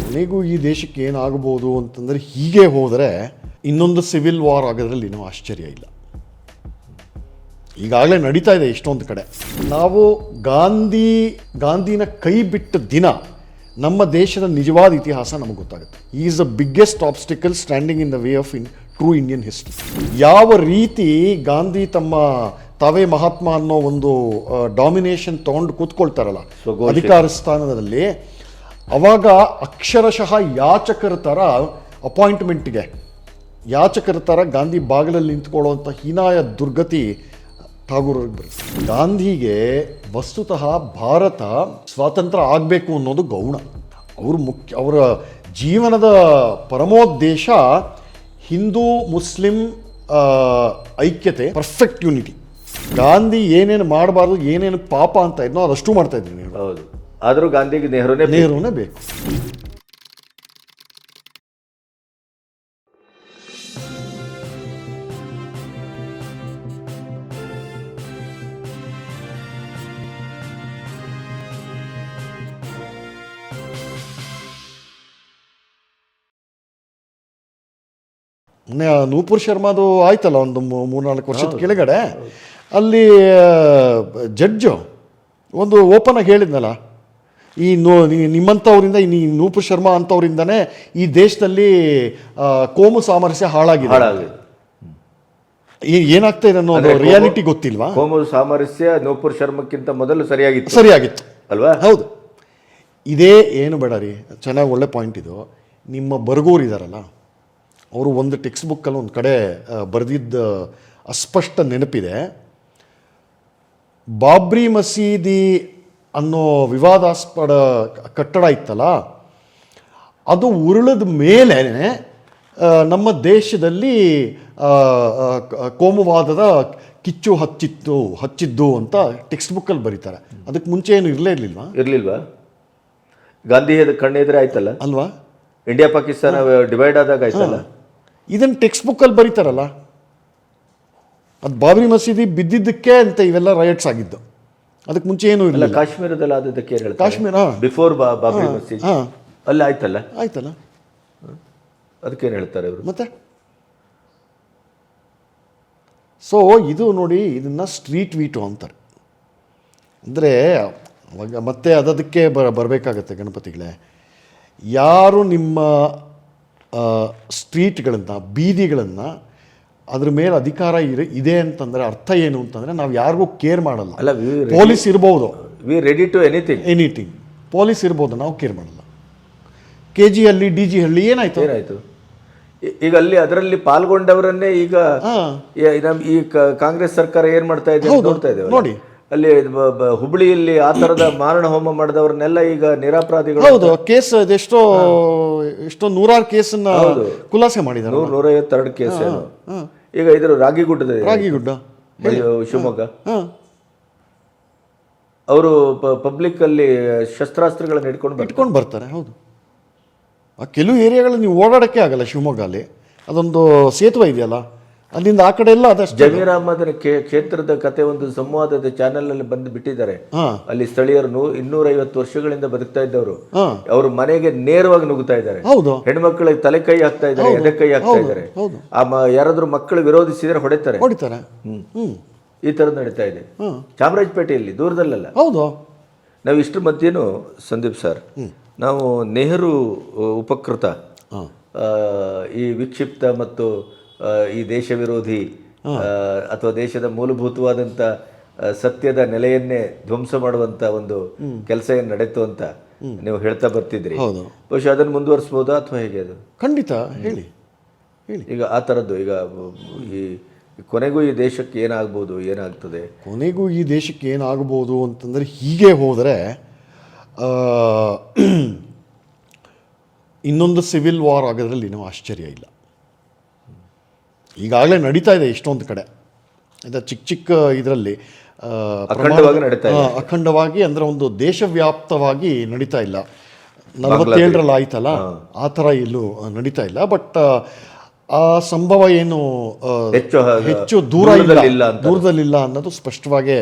ಕೊನೆಗೂ ಈ ದೇಶಕ್ಕೆ ಏನಾಗಬಹುದು ಅಂತಂದರೆ ಹೀಗೆ ಹೋದರೆ ಇನ್ನೊಂದು ಸಿವಿಲ್ ವಾರ್ ಆಗೋದ್ರಲ್ಲಿ ಏನೂ ಆಶ್ಚರ್ಯ ಇಲ್ಲ. ಈಗಾಗಲೇ ನಡೀತಾ ಇದೆ ಎಷ್ಟೊಂದು ಕಡೆ. ನಾವು ಗಾಂಧಿನ ಕೈ ಬಿಟ್ಟ ದಿನ ನಮ್ಮ ದೇಶದ ನಿಜವಾದ ಇತಿಹಾಸ ನಮಗೆ ಗೊತ್ತಾಗುತ್ತೆ. ಈ is the biggest obstacle standing in the way of true Indian history. ಯಾವ ರೀತಿ ಗಾಂಧಿ ತಾವೇ ಮಹಾತ್ಮ ಅನ್ನೋ ಒಂದು ಡಾಮಿನೇಷನ್ ತೊಗೊಂಡು ಕೂತ್ಕೊಳ್ತಾರಲ್ಲ ಅಧಿಕಾರ ಸ್ಥಾನದಲ್ಲಿ, ಅವಾಗ ಅಕ್ಷರಶಃ ಯಾಚಕರ ಥರ ಅಪಾಯಿಂಟ್ಮೆಂಟ್ಗೆ ಯಾಚಕರ ಥರ ಗಾಂಧಿ ಬಾಗಿಲಲ್ಲಿ ನಿಂತ್ಕೊಳ್ಳುವಂಥ ಹೀನಾಯ ದುರ್ಗತಿ ಠಾಗೂರವ್ರಿಗೆ ಬರುತ್ತೆ. ಗಾಂಧಿಗೆ ವಸ್ತುತಃ ಭಾರತ ಸ್ವಾತಂತ್ರ್ಯ ಆಗಬೇಕು ಅನ್ನೋದು ಗೌಣ. ಅವರ ಜೀವನದ ಪರಮೋದ್ದೇಶ ಹಿಂದೂ ಮುಸ್ಲಿಂ ಐಕ್ಯತೆ, ಪರ್ಫೆಕ್ಟ್ ಯೂನಿಟಿ. ಗಾಂಧಿ ಏನೇನು ಮಾಡಬಾರ್ದು, ಏನೇನು ಪಾಪ ಅಂತ ಇದ್ನೋ ಅದಷ್ಟು ಮಾಡ್ತಾ ಇದ್ದೀನಿ. ಹೌದು, ಆದರೂ ಗಾಂಧಿಗೆ ನೆಹರೂನೇ ಬೇಕು. ಮೊನ್ನೆ ನೂಪುರ್ ಶರ್ಮಾದು ಆಯ್ತಲ್ಲ ಒಂದು 3-4 ವರ್ಷದ ಕೆಳಗಡೆ, ಅಲ್ಲಿ ಜಡ್ಜು ಒಂದು ಓಪನ್ ಆಗಿ ಹೇಳಿದ್ನಲ್ಲ, ಈ ನಿಮ್ಮಂಥವ್ರಿಂದ, ಈ ನೂಪುರ್ ಶರ್ಮಾ ಅಂಥವ್ರಿಂದನೇ ಈ ದೇಶದಲ್ಲಿ ಕೋಮು ಸಾಮರಸ್ಯ ಹಾಳಾಗಿದೆ. ಏನಾಗ್ತಾ ಇದೆ ಅನ್ನೋದು ರಿಯಾಲಿಟಿ ಗೊತ್ತಿಲ್ವಾ? ಕೋಮು ಸಾಮರಸ್ಯ ನೂಪುರ್ ಶರ್ಮಕ್ಕಿಂತ ಮೊದಲು ಸರಿಯಾಗಿತ್ತು ಅಲ್ವಾ? ಹೌದು. ಇದೇ ಏನು ಬೇಡ ರೀ, ಚೆನ್ನಾಗಿ ಒಳ್ಳೆ ಪಾಯಿಂಟ್ ಇದು. ನಿಮ್ಮ ಬರ್ಗೂರು ಇದ್ದಾರಲ್ಲ, ಅವರು ಒಂದು ಟೆಕ್ಸ್ಟ್ ಬುಕ್ಕಲ್ಲಿ ಒಂದು ಕಡೆ ಬರೆದಿದ್ದ ಅಸ್ಪಷ್ಟ ನೆನಪಿದೆ. ಬಾಬ್ರಿ ಮಸೀದಿ ಅನ್ನೋ ವಿವಾದಾಸ್ಪದ ಕಟ್ಟಡ ಇತ್ತಲ್ಲ, ಅದು ಉರುಳಿದ ಮೇಲೆ ನಮ್ಮ ದೇಶದಲ್ಲಿ ಕೋಮುವಾದದ ಕಿಚ್ಚು ಹಚ್ಚಿದ್ದು ಅಂತ ಟೆಕ್ಸ್ಟ್ ಬುಕ್ಕಲ್ಲಿ ಬರೀತಾರೆ. ಅದಕ್ಕೆ ಮುಂಚೆ ಏನು ಇರಲಿಲ್ವಾ? ಗಾಂಧಿ ಕಣ್ಣೆದ್ರೆ ಆಯ್ತಲ್ಲ ಅಲ್ವಾ? ಇಂಡಿಯಾ ಪಾಕಿಸ್ತಾನ ಡಿವೈಡ್ ಆದಾಗ ಆಯ್ತಲ್ಲ. ಇದನ್ನು ಟೆಕ್ಸ್ಟ್ ಬುಕ್ಕಲ್ಲಿ ಬರೀತಾರಲ್ಲ, ಅದು ಬಾಬ್ರಿ ಮಸೀದಿ ಬಿದ್ದಿದ್ದಕ್ಕೆ ಅಂತ ಇವೆಲ್ಲ ರೈಟ್ಸ್ ಆಗಿದ್ದು. ಅದಕ್ಕೆ ಮುಂಚೆ ಏನು ಇಲ್ಲ. ಕಾಶ್ಮೀರದಲ್ಲಿ ಆದದ್ದಕ್ಕೆ ಕಾಶ್ಮೀರ ಬಿಫೋರ್ ಬಾಬ್ರಿ ಮಸೀದಿ ಅಲ್ಲಿ ಆಯ್ತಲ್ಲ. ಅದಕ್ಕೇನು ಹೇಳ್ತಾರೆ ಇವರು ಮತ್ತೆ? ಸೊ ಇದು ನೋಡಿ, ಇದನ್ನು ಸ್ಟ್ರೀಟ್ ವೀಟು ಅಂತಾರೆ. ಅಂದರೆ ಅವಾಗ ಮತ್ತೆ ಅದಕ್ಕೆ ಬರಬೇಕಾಗತ್ತೆ ಗಣಪತಿಗಳೇ. ಯಾರು ನಿಮ್ಮ ಸ್ಟ್ರೀಟ್ಗಳನ್ನು, ಬೀದಿಗಳನ್ನು, ಅದ್ರ ಮೇಲೆ ಅಧಿಕಾರ ಇದೆ ಅಂತಂದರೆ ಅರ್ಥ ಏನು ಅಂತಂದರೆ ನಾವು ಯಾರಿಗೂ ಕೇರ್ ಮಾಡಲ್ಲ. ಪೊಲೀಸ್ ಇರ್ಬೋದು, we ready to anything. Police ಇರ್ಬೋದು, ನಾವು ಕೇರ್ ಮಾಡಲ್ಲ. KG ಹಳ್ಳಿ, DG ಹಳ್ಳಿ ಏನಾಯ್ತು? ಈಗ ಅಲ್ಲಿ ಅದರಲ್ಲಿ ಪಾಲ್ಗೊಂಡವರನ್ನೇ ಈಗ ಈ ಕಾಂಗ್ರೆಸ್ ಸರ್ಕಾರ ಏನ್ ಮಾಡ್ತಾ ಇದೆ ನೋಡ್ತಾ ಇದ್ದೇವೆ ನೋಡಿ. ಅಲ್ಲಿ ಹುಬ್ಳಿಯಲ್ಲಿ ಆ ತರದ ಮಾರಣ ಹೋಮ ಮಾಡಿದವ್ರನ್ನೆಲ್ಲ ಈಗ ನಿರಪರಾಧಿಗಳು. ಹೌದು, ಕೇಸ್ ಎಷ್ಟೋ 100 ಕೇಸನ್ನ ಖುಲಾಸೆ ಮಾಡಿದ್ದಾರೆ. 152 ಕೇಸ್. ಈಗ ಇದ್ರ ರಾಗಿಗುಡ್ಡ ಶಿವಮೊಗ್ಗ, ಅವರು ಪಬ್ಲಿಕ್ ಅಲ್ಲಿ ಶಸ್ತ್ರಾಸ್ತ್ರಗಳನ್ನ ಇಟ್ಕೊಂಡು ಬರ್ತಾರೆ. ಹೌದು, ಆ ಕೆಲವು ಏರಿಯಾಗಳಲ್ಲಿ ನೀವು ಓಡಾಡೋಕ್ಕೆ ಆಗಲ್ಲ. ಶಿವಮೊಗ್ಗಲ್ಲಿ ಅದೊಂದು ಸೇತುವೆ ಇದೆಯಲ್ಲ, ಅಲ್ಲಿಂದ ಆ ಕಡೆ ಎಲ್ಲ ಅದಷ್ಟು. ಜಮೀರ್ ಅಹಮದನ ಕ್ಷೇತ್ರದ ಕತೆ ಒಂದು ಸಂವಾದದ ಚಾನೆಲ್ ಅಲ್ಲಿ ಬಂದು ಬಿಟ್ಟಿದ್ದಾರೆ. ಅಲ್ಲಿ ಸ್ಥಳೀಯರು 250 ವರ್ಷಗಳಿಂದ ಬದುಕ್ತಾ ಇದ್ದವರು ಅವ್ರ ಮನೆಗೆ ನೇರವಾಗಿ ನುಗ್ಗುತ್ತಾ ಇದ್ದಾರೆ. ಹೆಣ್ಮಕ್ಳಿಗೆ ತಲೆ ಕೈ ಹಾಕ್ತಾ ಇದ್ದಾರೆ, ಎದೆ ಕೈ ಹಾಕ್ತಾ ಇದ್ದಾರೆ. ಯಾರಾದ್ರೂ ಮಕ್ಕಳು ವಿರೋಧಿಸಿದ್ರೆ ಹೊಡಿತಾರೆ. ಈ ತರದ್ ನಡೀತಾ ಇದೆ ಚಾಮರಾಜಪೇಟೆಯಲ್ಲಿ, ದೂರದಲ್ಲ. ಹೌದು. ನಾವು ಇಷ್ಟರ ಮಧ್ಯೆನೂ ಸಂದೀಪ್ ಸರ್, ನಾವು ನೆಹರು ಉಪಕೃತ ಈ ವಿಕ್ಷಿಪ್ತ ಮತ್ತು ಈ ದೇಶ ವಿರೋಧಿ ಅಥವಾ ದೇಶದ ಮೂಲಭೂತವಾದಂಥ ಸತ್ಯದ ನೆಲೆಯನ್ನೇ ಧ್ವಂಸ ಮಾಡುವಂಥ ಒಂದು ಕೆಲಸ ಏನು ನಡೆಯಿತು ಅಂತ ನೀವು ಹೇಳ್ತಾ ಬರ್ತಿದ್ರಿ. ಬಹುಶಃ ಅದನ್ನು ಮುಂದುವರಿಸ್ಬೋದಾ ಅಥವಾ ಹೇಗೆ? ಅದು ಖಂಡಿತ ಹೇಳಿ. ಈಗ ಆ ಥರದ್ದು ಈಗ ಈ ಕೊನೆಗೂ ಈ ದೇಶಕ್ಕೆ ಏನಾಗ್ಬೋದು, ಏನಾಗ್ತದೆ? ಕೊನೆಗೂ ಈ ದೇಶಕ್ಕೆ ಏನಾಗ್ಬೋದು ಅಂತಂದರೆ ಹೀಗೆ ಹೋದರೆ ಇನ್ನೊಂದು ಸಿವಿಲ್ ವಾರ್ ಆಗೋದ್ರಲ್ಲಿ ಏನೂ ಆಶ್ಚರ್ಯ ಇಲ್ಲ. ಈಗಾಗಲೇ ನಡೀತಾ ಇದೆ ಎಷ್ಟೊಂದು ಕಡೆ. ಚಿಕ್ಕ ಇದರಲ್ಲಿ ಅಖಂಡವಾಗಿ ಅಂದರೆ ಒಂದು ದೇಶವ್ಯಾಪ್ತವಾಗಿ ನಡೀತಾ ಇಲ್ಲ. 47ರಲ್ಲಿ ಆಯ್ತಲ್ಲ, ಆ ಥರ ಎಲ್ಲೂ ನಡೀತಾ ಇಲ್ಲ. ಬಟ್ ಆ ಸಂಭವ ಏನು ಹೆಚ್ಚು ದೂರದಲ್ಲಿಲ್ಲ ಅನ್ನೋದು ಸ್ಪಷ್ಟವಾಗಿ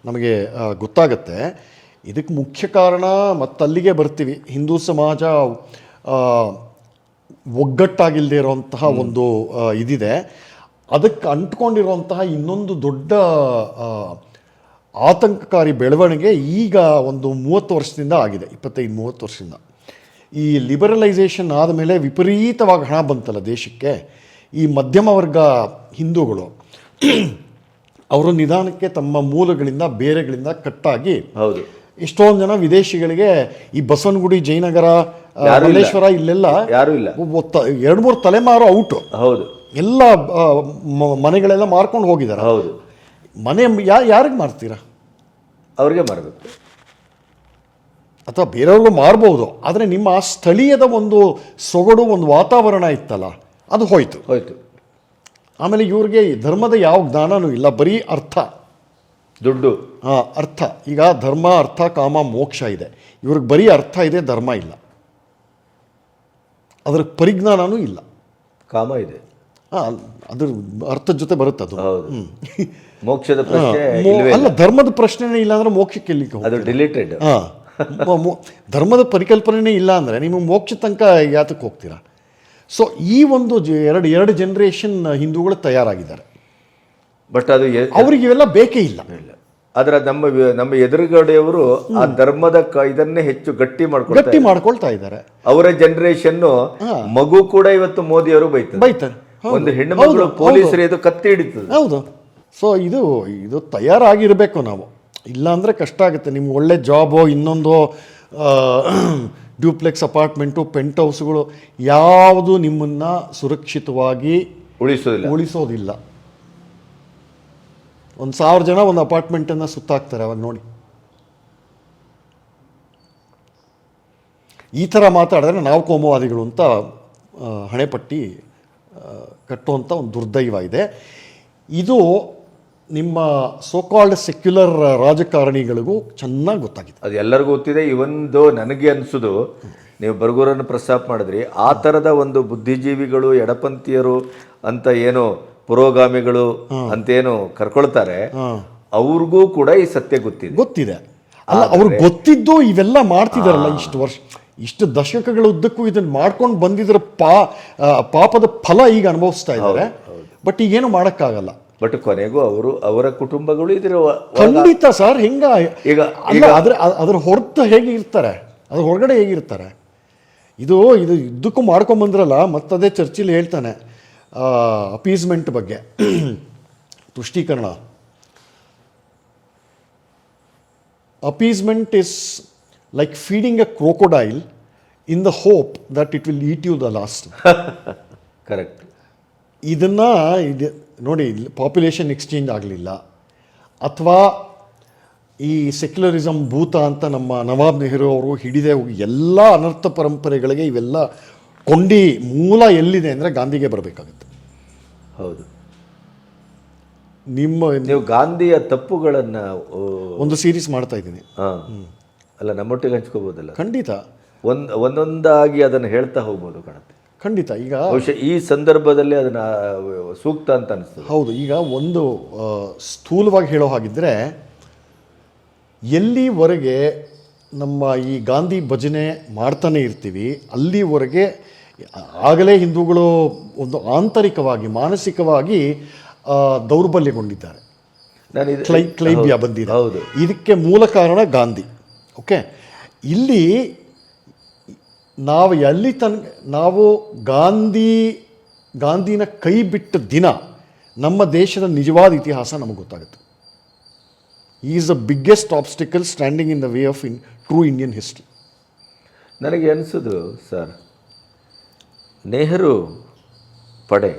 ನಮಗೆ ಗೊತ್ತಾಗತ್ತೆ. ಇದಕ್ಕೆ ಮುಖ್ಯ ಕಾರಣ, ಮತ್ತಲ್ಲಿಗೆ ಬರ್ತೀವಿ, ಹಿಂದೂ ಸಮಾಜ ಒಗ್ಗಟ್ಟಾಗಿಲ್ಲದೆ ಇರುವಂತಹ ಒಂದು ಇದಿದೆ. ಅದಕ್ಕೆ ಅಂಟ್ಕೊಂಡಿರುವಂತಹ ಇನ್ನೊಂದು ದೊಡ್ಡ ಆತಂಕಕಾರಿ ಬೆಳವಣಿಗೆ ಈಗ ಒಂದು 30 ವರ್ಷದಿಂದ ಆಗಿದೆ, 25-30 ವರ್ಷದಿಂದ. ಈ ಲಿಬರಲೈಸೇಷನ್ ಆದಮೇಲೆ ವಿಪರೀತವಾಗಿ ಹಣ ಬಂತಲ್ಲ ದೇಶಕ್ಕೆ, ಈ ಮಧ್ಯಮ ವರ್ಗ ಹಿಂದೂಗಳು ಅವರು ನಿಧಾನಕ್ಕೆ ತಮ್ಮ ಮೂಲಗಳಿಂದ ಬೇರೆಗಳಿಂದ ಕಟ್ಟಾಗಿ, ಹೌದು, ಎಷ್ಟೊಂದು ಜನ ವಿದೇಶಿಗಳಿಗೆ ಈ ಬಸವನಗುಡಿ, ಜಯನಗರ, ಮಲ್ಲೇಶ್ವರ ಇಲ್ಲೆಲ್ಲ ಯಾರು ಇಲ್ಲ, 2-3 ತಲೆಮಾರು ಔಟು. ಹೌದು, ಎಲ್ಲ ಮನೆಗಳೆಲ್ಲ ಮಾರ್ಕೊಂಡು ಹೋಗಿದ್ದಾರೆ. ಹೌದು. ಮನೆ ಯಾರಿಗೆ ಮಾರ್ತೀರಾ? ಅವ್ರಿಗೆ ಮಾರಬೇಕು, ಅಥವಾ ಬೇರೆಯವ್ರಿಗೂ ಮಾರ್ಬೋದು. ಆದರೆ ನಿಮ್ಮ ಆ ಸ್ಥಳೀಯದ ಒಂದು ಸೊಗಡು, ಒಂದು ವಾತಾವರಣ ಇತ್ತಲ್ಲ, ಅದು ಹೋಯ್ತು. ಆಮೇಲೆ ಇವ್ರಿಗೆ ಧರ್ಮದ ಯಾವ ಜ್ಞಾನನೂ ಇಲ್ಲ, ಬರೀ ಅರ್ಥ, ದುಡ್ಡು. ಅರ್ಥ. ಈಗ ಧರ್ಮ, ಅರ್ಥ, ಕಾಮ, ಮೋಕ್ಷ ಇದೆ. ಇವ್ರಿಗೆ ಬರೀ ಅರ್ಥ ಇದೆ, ಧರ್ಮ ಇಲ್ಲ, ಅದರ ಪರಿಜ್ಞಾನನೂ ಇಲ್ಲ. ಕಾಮ ಇದೆ, ಅದ್ರ ಅರ್ಥದ ಜೊತೆ ಬರುತ್ತೆ ಅದು. ಮೋಕ್ಷದ ಪ್ರಶ್ನೆ ಅಲ್ಲ, ಧರ್ಮದ ಪ್ರಶ್ನೆನೇ ಇಲ್ಲ ಅಂದ್ರೆ ಮೋಕ್ಷಕ್ಕೆ ಎಲ್ಲಿಗೆ ಅದು ಡಿಲೀಟೆಡ್. ಧರ್ಮದ ಪರಿಕಲ್ಪನೆನೇ ಇಲ್ಲ ಅಂದರೆ ನಿಮಗೆ ಮೋಕ್ಷ ತನಕ ಯಾತಕ್ಕೆ ಹೋಗ್ತೀರಾ? ಸೊ ಈ ಒಂದು ಎರಡು ಜನರೇಷನ್ ಹಿಂದೂಗಳು ತಯಾರಾಗಿದ್ದಾರೆ. ಬಟ್ ಅದು ಅವ್ರಿಗೆ ಇವೆಲ್ಲ ಬೇಕೇ ಇಲ್ಲ. ಆದ್ರೆ ನಮ್ಮ ಎದುರುಗಡೆಯವರು ಆ ಧರ್ಮದ ಇದನ್ನೇ ಹೆಚ್ಚು ಗಟ್ಟಿ ಮಾಡ್ಕೊಳ್ತಾ ಇದ್ದಾರೆ. ಅವರ ಜನರೇಷನ್ ಮಗು ಕೂಡ ಇವತ್ತು ಮೋದಿ ಅವರು ಬೈತಾರೆ. ಒಂದು ಹೆಣ್ಣು ಮಗಳು ಪೊಲೀಸರು ಇದು ಕತ್ತಿ ಹಿಡಿತದೆ. ಹೌದು. ಸೊ ಇದು ತಯಾರಾಗಿರ್ಬೇಕು ನಾವು, ಇಲ್ಲಾಂದರೆ ಕಷ್ಟ ಆಗುತ್ತೆ. ನಿಮ್ಗೆ ಒಳ್ಳೆ ಜಾಬು, ಇನ್ನೊಂದು ಡ್ಯೂಪ್ಲೆಕ್ಸ್ ಅಪಾರ್ಟ್ಮೆಂಟು, ಪೆಂಟ್ ಹೌಸ್ಗಳು, ಯಾವುದು ನಿಮ್ಮನ್ನು ಸುರಕ್ಷಿತವಾಗಿ ಉಳಿಸೋದಿಲ್ಲ. 1,000 ಜನ ಒಂದು ಅಪಾರ್ಟ್ಮೆಂಟನ್ನು ಸುತ್ತಾಕ್ತಾರೆ ಅವಾಗ ನೋಡಿ. ಈ ಥರ ಮಾತಾಡಿದ್ರೆ ನಾವು ಕೋಮುವಾದಿಗಳು ಅಂತ ಹಣೆಪಟ್ಟಿ ಕಟ್ಟುವಂಥ ಒಂದು ದುರ್ದೈವ ಇದೆ. ಇದು ನಿಮ್ಮ ಸೋಕಾಲ್ಡ್ ಸೆಕ್ಯುಲರ್ ರಾಜಕಾರಣಿಗಳಿಗೂ ಚೆನ್ನಾಗಿ ಗೊತ್ತಾಗಿದೆ. ಅದು ಎಲ್ಲರಿಗೂ ಗೊತ್ತಿದೆ. ಇವೊಂದು ನನಗೆ ಅನಿಸೋದು, ನೀವು ಬರಗೂರನ್ನು ಪ್ರಸ್ತಾಪ ಮಾಡಿದ್ರಿ, ಆ ಥರದ ಒಂದು ಬುದ್ಧಿಜೀವಿಗಳು, ಎಡಪಂಥೀಯರು ಅಂತ ಏನು ಪುರೋಗಾಮಿಗಳು ಅಂತೇನು ಕರ್ಕೊಳ್ತಾರೆ, ಅವ್ರಿಗೂ ಕೂಡ ಈ ಸತ್ಯ ಗೊತ್ತಿದೆ. ಅಲ್ಲ, ಅವ್ರಿಗೆ ಗೊತ್ತಿದ್ದು ಇವೆಲ್ಲ ಮಾಡ್ತಿದಾರಲ್ಲ, ಇಷ್ಟು ದಶಕಗಳ ಉದ್ದಕ್ಕೂ ಇದನ್ನು ಮಾಡ್ಕೊಂಡು ಬಂದಿದ್ರ ಪಾಪದ ಫಲ ಈಗ ಅನುಭವಿಸ್ತಾ ಇದ್ದಾರೆ. ಬಟ್ ಈಗೇನು ಮಾಡೋಕ್ಕಾಗಲ್ಲ. ಬಟ್ ಕೊನೆಗೂ ಅವರ ಕುಟುಂಬಗಳು ಇದ್ರ ಖಂಡಿತ ಸರ್. ಹೆಂಗ ಈಗ ಅದ್ರ ಹೊರತು ಹೇಗಿರ್ತಾರೆ, ಅದ್ರ ಹೊರಗಡೆ ಹೇಗಿರ್ತಾರೆ? ಇದು ಇದ್ದಕ್ಕೂ ಮಾಡ್ಕೊಂಬಂದ್ರಲ್ಲ. ಮತ್ತದೇ ಚರ್ಚೆಲಿ ಹೇಳ್ತಾನೆ ಅಪೀಸ್ಮೆಂಟ್ ಬಗ್ಗೆ, ತುಷ್ಟೀಕರಣ. Appeasement is like feeding a crocodile in the hope that it will eat you the last. Correct. ಇದನ್ನು ನೋಡಿ, ಪಾಪ್ಯುಲೇಷನ್ ಎಕ್ಸ್ಚೇಂಜ್ ಆಗಲಿಲ್ಲ, ಅಥವಾ ಈ ಸೆಕ್ಯುಲರಿಸಮ್ ಭೂತ ಅಂತ ನಮ್ಮ ನವಾಬ್ ನೆಹರು ಅವರು ಹಿಡಿದೇ ಹೋಗಿ ಎಲ್ಲ ಅನರ್ಥ ಪರಂಪರೆಗಳಿಗೆ ಇವೆಲ್ಲ ಮೂಲ ಎಲ್ಲಿದೆ ಅಂದರೆ ಗಾಂಧಿಗೆ ಬರಬೇಕಾಗುತ್ತೆ. ಹೌದು. ನೀವು ಗಾಂಧಿಯ ತಪ್ಪುಗಳನ್ನು ಒಂದು ಸೀರೀಸ್ ಮಾಡ್ತಾ ಇದ್ದೀನಿ. ಅಲ್ಲ, ನಮ್ಮೊಟ್ಟಿಗೆ ಹಂಚ್ಕೋಬೋದಲ್ಲ? ಖಂಡಿತ. ಒಂದೊಂದಾಗಿ ಅದನ್ನು ಹೇಳ್ತಾ ಹೋಗ್ಬೋದು ಕಾಣುತ್ತೆ. ಖಂಡಿತ. ಈಗ ಬಹುಶಃ ಈ ಸಂದರ್ಭದಲ್ಲಿ ಅದನ್ನು ಸೂಕ್ತ ಅಂತ ಅನಿಸ್ತದೆ. ಹೌದು. ಈಗ ಒಂದು ಸ್ಥೂಲವಾಗಿ ಹೇಳೋ ಹಾಗಿದ್ದರೆ, ಎಲ್ಲಿವರೆಗೆ ನಮ್ಮ ಈ ಗಾಂಧಿ ಭಜನೆ ಮಾಡ್ತಾನೆ ಇರ್ತೀವಿ ಅಲ್ಲಿವರೆಗೆ ಆಗಲೇ ಹಿಂದೂಗಳು ಒಂದು ಆಂತರಿಕವಾಗಿ, ಮಾನಸಿಕವಾಗಿ ದೌರ್ಬಲ್ಯಗೊಂಡಿದ್ದಾರೆ. ಕ್ಲೈಬ್ಯ ಬಂದಿದೆ. ಇದಕ್ಕೆ ಮೂಲ ಕಾರಣ ಗಾಂಧಿ. ಓಕೆ, ಇಲ್ಲಿ ನಾವು ಗಾಂಧಿನ ಕೈ ಬಿಟ್ಟ ದಿನ ನಮ್ಮ ದೇಶದ ನಿಜವಾದ ಇತಿಹಾಸ ನಮಗೆ ಗೊತ್ತಾಗುತ್ತೆ. He is the biggest obstacle standing in the way of true Indian history. ನನಗೆ ಅನಿಸೋದು ಸರ್, ನೆಹರು ಪಡೆ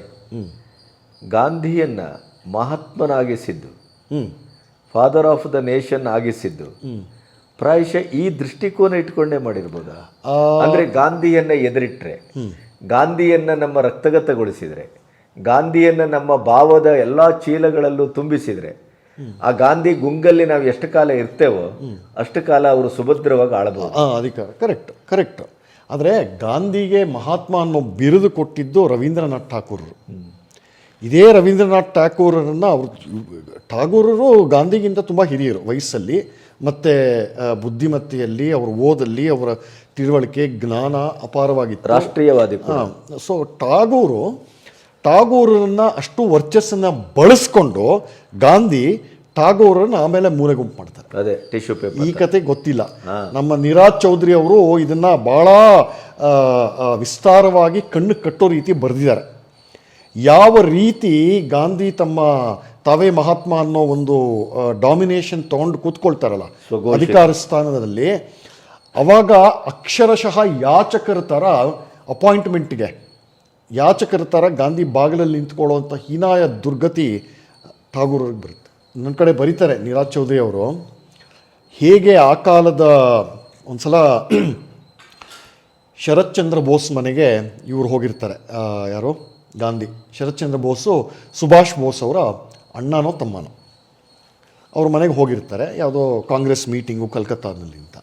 ಗಾಂಧಿಯನ್ನು ಮಹಾತ್ಮನಾಗಿಸಿದ್ದು, ಫಾದರ್ ಆಫ್ ದ ನೇಷನ್ ಆಗಿಸಿದ್ದು ಪ್ರಾಯಶಃ ಈ ದೃಷ್ಟಿಕೋನ ಇಟ್ಕೊಂಡೇ ಮಾಡಿರ್ಬೋದಾ? ಅಂದರೆ ಗಾಂಧಿಯನ್ನು ಎದುರಿಟ್ರೆ, ಗಾಂಧಿಯನ್ನು ನಮ್ಮ ರಕ್ತಗತಗೊಳಿಸಿದರೆ, ಗಾಂಧಿಯನ್ನು ನಮ್ಮ ಭಾವದ ಎಲ್ಲ ಚೀಲಗಳಲ್ಲೂ ತುಂಬಿಸಿದರೆ, ಆ ಗಾಂಧಿ ಗುಂಗಲ್ಲಿ ನಾವು ಎಷ್ಟು ಕಾಲ ಇರ್ತೇವೋ ಅಷ್ಟು ಕಾಲ ಅವರು ಸುಭದ್ರವಾಗಿ ಆಳಬಹುದು. ಅಧಿಕಾರ. ಕರೆಕ್ಟ್. ಆದರೆ ಗಾಂಧಿಗೆ ಮಹಾತ್ಮ ಅನ್ನೋ ಬಿರುದು ಕೊಟ್ಟಿದ್ದು ರವೀಂದ್ರನಾಥ್ ಠಾಕೂರರು. ಇದೇ ರವೀಂದ್ರನಾಥ್ ಠಾಗೂರರು ಗಾಂಧಿಗಿಂತ ತುಂಬ ಹಿರಿಯರು ವಯಸ್ಸಲ್ಲಿ, ಮತ್ತು ಬುದ್ಧಿಮತ್ತೆಯಲ್ಲಿ, ಅವರ ಓದಲ್ಲಿ, ಅವರ ತಿಳುವಳಿಕೆ, ಜ್ಞಾನ ಅಪಾರವಾಗಿತ್ತು. ರಾಷ್ಟ್ರೀಯವಾದಿ ಕೂಡ. ಸೊ ಟಾಗೂರನ್ನ ಅಷ್ಟು ವರ್ಚಸ್ಸನ್ನು ಬಳಸ್ಕೊಂಡು ಗಾಂಧಿ ಟಾಗೋರನ್ನ ಆಮೇಲೆ ಮೂಲೆ ಗುಂಪು ಮಾಡ್ತಾರೆ. ಅದೇ ಟಿಶ್ಯೂ ಪೇಪರ್. ಈ ಕತೆ ಗೊತ್ತಿಲ್ಲ. ನಮ್ಮ ನೀರಜ್ ಚೌಧರಿ ಅವರು ಇದನ್ನ ಬಹಳ ವಿಸ್ತಾರವಾಗಿ ಕಣ್ಣು ಕಟ್ಟೋ ರೀತಿ ಬರೆದಿದ್ದಾರೆ. ಯಾವ ರೀತಿ ಗಾಂಧಿ ತಮ್ಮ ತಾವೇ ಮಹಾತ್ಮ ಅನ್ನೋ ಒಂದು ಡಾಮಿನೇಷನ್ ತಗೊಂಡು ಕೂತ್ಕೊಳ್ತಾರಲ್ಲ ಅಧಿಕಾರ ಸ್ಥಾನದಲ್ಲಿ, ಅವಾಗ ಅಕ್ಷರಶಃ ಯಾಚಕರ ಥರ ಅಪಾಯಿಂಟ್ಮೆಂಟ್ಗೆ ಯಾಚಕರ ಥರ ಗಾಂಧಿ ಬಾಗಿಲಲ್ಲಿ ನಿಂತ್ಕೊಳ್ಳುವಂಥ ಹೀನಾಯ ದುರ್ಗತಿ ಠಾಗೂರ್ಗೆ ಬರುತ್ತೆ. ನನ್ನ ಕಡೆ ಬರೀತಾರೆ ನೀರಜ್ ಚೌಧರಿ ಅವರು, ಹೇಗೆ ಆ ಕಾಲದ ಒಂದ್ಸಲ ಶರತ್ ಚಂದ್ರ ಬೋಸ್ ಮನೆಗೆ ಇವರು ಹೋಗಿರ್ತಾರೆ. ಯಾರು? ಗಾಂಧಿ. ಶರತ್ ಚಂದ್ರ ಬೋಸು ಸುಭಾಷ್ ಬೋಸ್ ಅವರ ಅಣ್ಣನೋ ತಮ್ಮನೋ. ಅವ್ರ ಮನೆಗೆ ಹೋಗಿರ್ತಾರೆ, ಯಾವುದೋ ಕಾಂಗ್ರೆಸ್ ಮೀಟಿಂಗು ಕಲ್ಕತ್ತಾದಲ್ಲಿ ಅಂತ.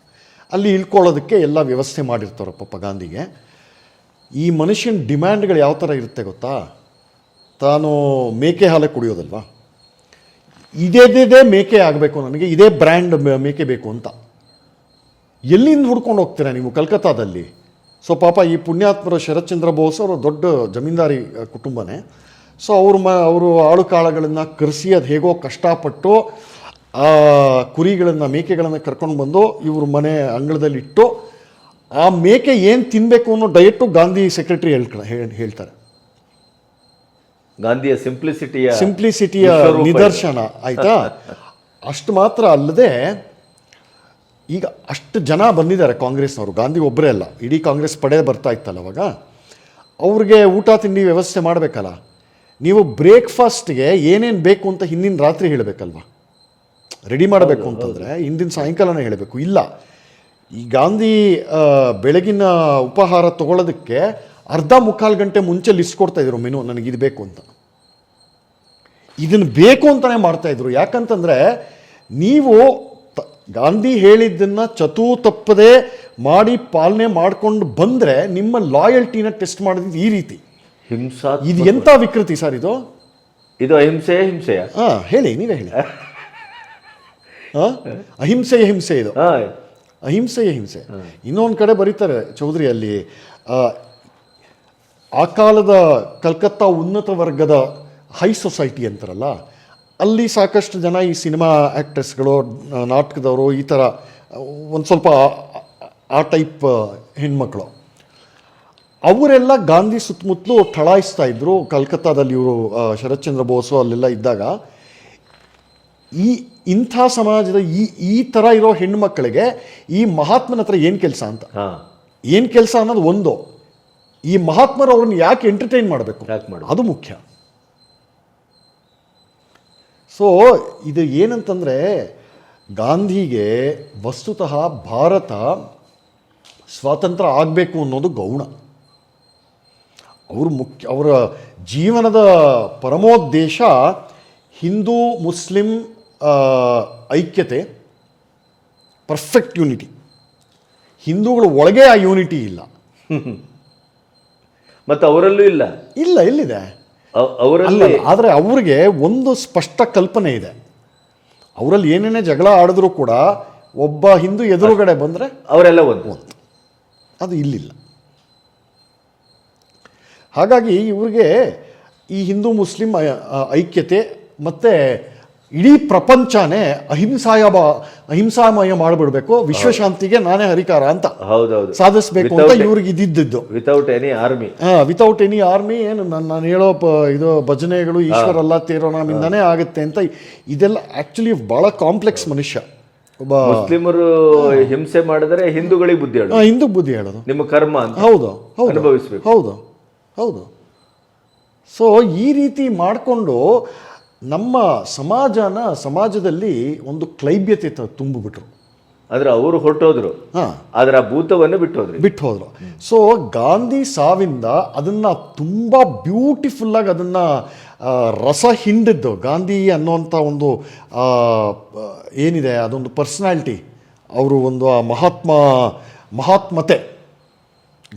ಅಲ್ಲಿ ಇಳ್ಕೊಳ್ಳೋದಕ್ಕೆ ಎಲ್ಲ ವ್ಯವಸ್ಥೆ ಮಾಡಿರ್ತಾರೆ ಪಾಪ ಗಾಂಧಿಗೆ. ಈ ಮನುಷ್ಯನ ಡಿಮ್ಯಾಂಡ್ಗಳು ಯಾವ ಥರ ಇರುತ್ತೆ ಗೊತ್ತಾ? ತಾನು ಮೇಕೆ ಹಾಲೆ ಕುಡಿಯೋದಲ್ವಾ, ಇದೇ ಮೇಕೆ ಆಗಬೇಕು, ನನಗೆ ಇದೇ ಬ್ರ್ಯಾಂಡ್ ಮೇಕೆ ಬೇಕು ಅಂತ. ಎಲ್ಲಿಂದ ಹುಡ್ಕೊಂಡು ಹೋಗ್ತೀರಾ ನೀವು ಕಲ್ಕತ್ತಾದಲ್ಲಿ? ಸೊ ಪಾಪ ಈ ಪುಣ್ಯಾತ್ಮರ ಶರತ್ಚಂದ್ರ ಬೋಸ್ ಅವರು ದೊಡ್ಡ ಜಮೀನ್ದಾರಿ ಕುಟುಂಬನೇ. ಸೊ ಅವರು ಆಳು ಕಾಳುಗಳನ್ನು ಕರೆಸಿ ಅದು ಹೇಗೋ ಕಷ್ಟಪಟ್ಟು ಆ ಕುರಿಗಳನ್ನು ಮೇಕೆಗಳನ್ನು ಕರ್ಕೊಂಡು ಬಂದು ಇವ್ರ ಮನೆ ಅಂಗಳದಲ್ಲಿ ಇಟ್ಟು ಆ ಮೇಕೆ ಏನು ತಿನ್ನಬೇಕು ಅನ್ನೋ ಡಯಟು ಗಾಂಧಿ ಸೆಕ್ರೆಟರಿ ಹೇಳ್ತಾರೆ. ಗಾಂಧಿಯ ಸಿಂಪ್ಲಿಸಿಟಿಯ ನಿದರ್ಶನ ಆಯಿತಾ. ಅಷ್ಟು ಮಾತ್ರ ಅಲ್ಲದೆ ಈಗ ಅಷ್ಟು ಜನ ಬಂದಿದ್ದಾರೆ ಕಾಂಗ್ರೆಸ್ನವರು, ಗಾಂಧಿ ಒಬ್ಬರೇ ಅಲ್ಲ, ಇಡೀ ಕಾಂಗ್ರೆಸ್ ಪಡೆ ಬರ್ತಾ ಇತ್ತಲ್ಲ ಅವಾಗ. ಅವ್ರಿಗೆ ಊಟ ತಿಂಡಿ ವ್ಯವಸ್ಥೆ ಮಾಡಬೇಕಲ್ಲ. ನೀವು ಬ್ರೇಕ್ಫಾಸ್ಟ್ಗೆ ಏನೇನು ಬೇಕು ಅಂತ ಹಿಂದಿನ ರಾತ್ರಿ ಹೇಳಬೇಕಲ್ವ, ರೆಡಿ ಮಾಡಬೇಕು ಅಂತಂದರೆ ಹಿಂದಿನ ಸಾಯಂಕಾಲನೇ ಹೇಳಬೇಕು. ಇಲ್ಲ, ಈ ಗಾಂಧಿ ಬೆಳಗಿನ ಉಪಹಾರ ತೊಗೊಳೋದಕ್ಕೆ ಅರ್ಧ ಮುಕ್ಕಾಲು ಗಂಟೆ ಮುಂಚೆ ಲಿಸ್ಟ್ ಕೊಡ್ತಾಯಿದ್ರು ಮೆನು, ನನಗಿದು ಬೇಕು ಅಂತ. ಇದನ್ನು ಬೇಕು ಅಂತಲೇ ಮಾಡ್ತಾಯಿದ್ರು. ಯಾಕಂತಂದರೆ ನೀವು ಗಾಂಧಿ ಹೇಳಿದ್ದನ್ನು ತಪ್ಪದೆ ಮಾಡಿ ಪಾಲನೆ ಮಾಡ್ಕೊಂಡು ಬಂದರೆ ನಿಮ್ಮ ಲಾಯಲ್ಟಿನ ಟೆಸ್ಟ್ ಮಾಡೋದು ಈ ರೀತಿ. ಇದು ಎಂಥ ವಿಕೃತಿ ಸರ್ ಇದು? ಇದು ಹಿಂಸೆಯ ಹೇಳಿ, ನೀವೇ ಹೇಳಿ. ಅಹಿಂಸೆಯ ಹಿಂಸೆ ಇದು, ಅಹಿಂಸೆಯ ಹಿಂಸೆ. ಇನ್ನೊಂದು ಕಡೆ ಬರೀತಾರೆ ಚೌಧರಿ ಅಲ್ಲಿ, ಆ ಕಾಲದ ಕಲ್ಕತ್ತಾ ಉನ್ನತ ವರ್ಗದ ಹೈ ಸೊಸೈಟಿ ಅಂತಾರಲ್ಲ, ಅಲ್ಲಿ ಸಾಕಷ್ಟು ಜನ ಈ ಸಿನಿಮಾ ಆ್ಯಕ್ಟ್ರೆಸ್ಗಳು, ನಾಟಕದವರು, ಈ ಥರ ಒಂದು ಸ್ವಲ್ಪ ಆ ಟೈಪ್ ಹೆಣ್ಮಕ್ಳು, ಅವರೆಲ್ಲ ಗಾಂಧಿ ಸುತ್ತಮುತ್ತಲು ಠಳಾಯಿಸ್ತಾ ಇದ್ರು. ಕಲ್ಕತ್ತಾದಲ್ಲಿ ಇವರು ಶರತ್ಚಂದ್ರ ಬೋಸು ಅಲ್ಲೆಲ್ಲ ಇದ್ದಾಗ ಇಂಥ ಸಮಾಜದ ಈ ಥರ ಇರೋ ಹೆಣ್ಮಕ್ಳಿಗೆ ಈ ಮಹಾತ್ಮನ ಹತ್ರ ಏನು ಕೆಲಸ ಅಂತ, ಏನು ಕೆಲಸ ಅನ್ನೋದು ಒಂದು, ಈ ಮಹಾತ್ಮರು ಅವ್ರನ್ನ ಯಾಕೆ ಎಂಟರ್ಟೈನ್ ಮಾಡಬೇಕು ಅದು ಮುಖ್ಯ. ಸೊ ಇದು ಏನಂತಂದರೆ ಗಾಂಧಿಗೆ ವಸ್ತುತಃ ಭಾರತ ಸ್ವಾತಂತ್ರ್ಯ ಆಗಬೇಕು ಅನ್ನೋದು ಗೌಣ. ಅವರ ಜೀವನದ ಪರಮೋದ್ದೇಶ ಹಿಂದೂ ಮುಸ್ಲಿಂ ಐಕ್ಯತೆ, ಪರ್ಫೆಕ್ಟ್ ಯೂನಿಟಿ. ಹಿಂದೂಗಳ ಒಳಗೆ ಆ ಯೂನಿಟಿ ಇಲ್ಲ, ಮತ್ತು ಅವರಲ್ಲೂ ಇಲ್ಲ. ಎಲ್ಲಿದೆ ಅವರಲ್ಲಿ? ಆದರೆ ಅವ್ರಿಗೆ ಒಂದು ಸ್ಪಷ್ಟ ಕಲ್ಪನೆ ಇದೆ. ಅವರಲ್ಲಿ ಏನೇನೇ ಜಗಳ ಆಡಿದ್ರು ಕೂಡ ಒಬ್ಬ ಹಿಂದೂ ಎದುರುಗಡೆ ಬಂದರೆ ಅವರೆಲ್ಲ ಒಂದು, ಅದು ಇಲ್ಲಿಲ್ಲ. ಹಾಗಾಗಿ ಇವ್ರಿಗೆ ಈ ಹಿಂದೂ ಮುಸ್ಲಿಂ ಐಕ್ಯತೆ ಮತ್ತು ಇಡೀ ಪ್ರಪಂಚನೇ ಅಹಿಂಸಾಮಯ ಮಾಡಿಬಿಡ್ಬೇಕು, ವಿಶ್ವಶಾಂತಿಗೆ ನಾನೇ ಹರಿಕಾರ ಅಂತ ಸಾಧಿಸಬೇಕು ಅಂತ ಇವ್ರಿಗೆ ಇದ್ದಿದ್ದು. ವಿತೌಟ್ ಎನಿ ಆರ್ಮಿ ಏನು ನಾನು ಹೇಳೋ ಇದು ಭಜನೆಗಳು ಈಶ್ವರ ಅಲ್ಲ ತೇರೋ ನಮ್ಮಿಂದನೇ ಆಗುತ್ತೆ ಅಂತ. ಇದೆಲ್ಲ ಆ್ಯಕ್ಚುಲಿ ಭಾಳ ಕಾಂಪ್ಲೆಕ್ಸ್ ಮನುಷ್ಯ. ಒಬ್ಬ ಮುಸ್ಲಿಮರು ಹಿಂಸೆ ಮಾಡಿದರೆ ಹಿಂದೂಗಳಿಗೆ ಬುದ್ಧಿ ಹೇಳೋದು, ಹಿಂದೂ ಬುದ್ಧಿ ಹೇಳೋದು ನಿಮ್ಮ ಕರ್ಮ ಅಂತ. ಹೌದು, ಅನುಭವಿಸ್ಬೇಕು. ಹೌದು. ಸೊ ಈ ರೀತಿ ಮಾಡಿಕೊಂಡು ನಮ್ಮ ಸಮಾಜದಲ್ಲಿ ಒಂದು ಕ್ಲೈಬ್ಯತೆ ತುಂಬಿಬಿಟ್ರು. ಆದರೆ ಅವರು ಹೊರಟೋದ್ರು, ಅದರ ಭೂತವನ್ನು ಬಿಟ್ಟು ಹೋದ್ರು. ಸೊ ಗಾಂಧಿ ಸಾವಿಂದ ಅದನ್ನು ತುಂಬ ಬ್ಯೂಟಿಫುಲ್ಲಾಗಿ ಅದನ್ನು ರಸ ಹಿಂಡಿದ್ದು ಗಾಂಧಿ ಅನ್ನೋಂಥ ಒಂದು ಏನಿದೆ ಅದೊಂದು ಪರ್ಸನಾಲಿಟಿ, ಅವರು ಒಂದು ಆ ಮಹಾತ್ಮತೆ,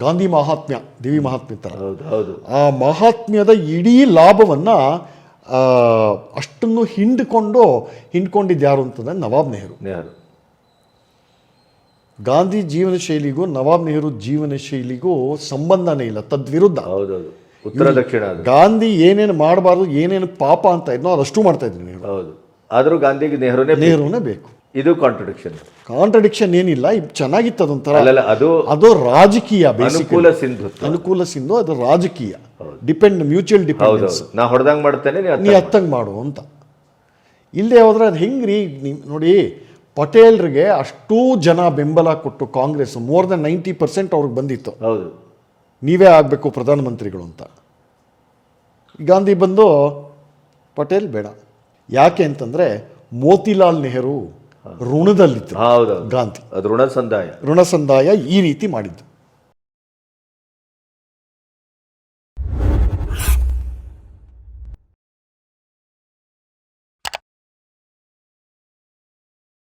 ಗಾಂಧಿ ಮಹಾತ್ಮ್ಯ, ದೇವಿ ಮಹಾತ್ಮ್ಯ ಥರ ಆ ಮಹಾತ್ಮ್ಯದ ಇಡೀ ಲಾಭವನ್ನು ಅಷ್ಟನ್ನು ಹಿಂಡ್ಕೊಂಡಿದ್ದು ಯಾರು ಅಂತಂದರೆ ನವಾಬ್ ನೆಹರು. ಗಾಂಧಿ ಜೀವನ ಶೈಲಿಗೂ ನವಾಬ್ ನೆಹರು ಜೀವನ ಶೈಲಿಗೂ ಸಂಬಂಧನೇ ಇಲ್ಲ, ತದ್ವಿರುದ್ಧ. ಹೌದೌದು, ಉತ್ತರ ದಕ್ಷಿಣ ಅದು. ಗಾಂಧಿ ಏನೇನು ಮಾಡಬಾರ್ದು, ಏನೇನು ಪಾಪ ಅಂತ ಇದ್ನೋ ಅದಷ್ಟು ಮಾಡ್ತಾ ಇದ್ರು ನೆಹರು. ಹೌದು, ಆದರೂ ಗಾಂಧಿಗೆ ನೆಹರುನೇ ಬೇಕು. ಇದು ಕಾಂಟ್ರಡಿಕ್ಷನ್. ಕಾಂಟ್ರಡಿಕ್ಷನ್ ಏನಿಲ್ಲ, ಇದು ಚೆನ್ನಾಗಿತ್ತು ಅದೊಂಥರ. ಅಲ್ಲಲ್ಲ, ಅದು ರಾಜಕೀಯ, ಅನುಕೂಲ ಸಿಂಧುತ್ವ. ಅನುಕೂಲ ಸಿಂಧು, ಅದು ರಾಜಕೀಯ, ಮ್ಯೂಚುವಲ್ ಡಿಪೆಂಡೆನ್ಸ್. ನಾ ಹೊಡೆದಂಗೆ ಮಾಡ್ತೇನೆ, ನೀ ಹತ್ತಂಗೆ ಮಾಡು ಅಂತ. ಇಲ್ಲೇ ಹೋದ್ರೆ ಅದು ಹೆಂಗ್ರಿ? ನೋಡಿ, ಪಟೇಲ್ರಿಗೆ ಅಷ್ಟೂ ಜನ ಬೆಂಬಲ ಕೊಟ್ಟು ಕಾಂಗ್ರೆಸ್ ಮೋರ್ ದೆನ್ 90% ಅವ್ರಿಗೆ ಬಂದಿತ್ತು. ಹೌದು, ನೀವೇ ಆಗಬೇಕು ಪ್ರಧಾನಮಂತ್ರಿಗಳು ಅಂತ. ಗಾಂಧಿ ಬಂದು ಪಟೇಲ್ ಬೇಡ. ಯಾಕೆ ಅಂತಂದರೆ ಮೋತಿಲಾಲ್ ನೆಹರು ಋಣದಲ್ಲಿತ್ತು. ಹೌದು, ಗಾಂಧಿ ಅದು ಋಣ ಸಂದಾಯ ಈ ರೀತಿ ಮಾಡಿದ್ದು.